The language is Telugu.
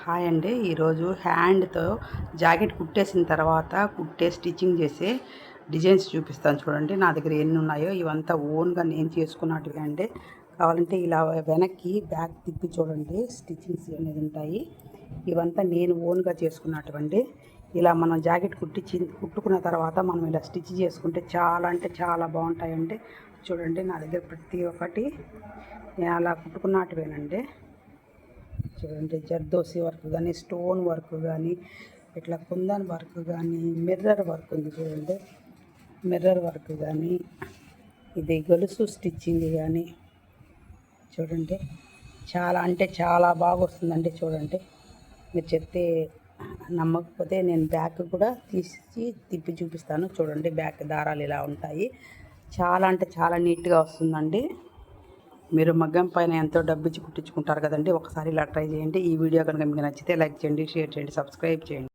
హాయ్ అండి. ఈరోజు హ్యాండ్తో జాకెట్ కుట్టేసిన తర్వాత స్టిచ్చింగ్ చేసే డిజైన్స్ చూపిస్తాను చూడండి. నా దగ్గర ఎన్ని ఉన్నాయో ఇవంతా ఓన్గా నేను చేసుకున్నట్టుగా అండి. కావాలంటే ఇలా వెనక్కి బ్యాక్ తిప్పి చూడండి, స్టిచ్చింగ్స్ అనేది ఉంటాయి. ఇవంతా నేను ఓన్గా చేసుకున్నటువంటి. ఇలా మనం జాకెట్ కుట్టుకున్న తర్వాత మనం ఇలా స్టిచ్ చేసుకుంటే చాలా అంటే చాలా బాగుంటాయండి. చూడండి, నా దగ్గర ప్రతి ఒక్కటి నేను అలా కుట్టుకున్నట్టువేనండి. చూడండి, జర్దోసి వర్క్ కానీ, స్టోన్ వర్క్ కానీ, ఇట్లా కుందన్ వర్క్ కానీ, మిర్రర్ వర్క్ ఉంది చూడండి, మిర్రర్ వర్క్ కానీ, ఇది గొలుసు స్టిచ్చింగ్ కానీ చూడండి, చాలా అంటే చాలా బాగా వస్తుందండి. చూడండి, మీరు చెప్తే నమ్మకపోతే నేను బ్యాక్ కూడా తీసి తిప్పి చూపిస్తాను. చూడండి, బ్యాక్ దారాలు ఇలా ఉంటాయి. చాలా అంటే చాలా నీట్గా వస్తుందండి. మీరు మగ్గం పైన ఎంతో డబ్బిచ్చి కుట్టించుకుంటారు కదండి. ఒకసారి ఇలా ట్రై చేయండి. ఈ వీడియో కనుక మీకు నచ్చితే లైక్ చేయండి, షేర్ చేయండి, సబ్స్క్రైబ్ చేయండి.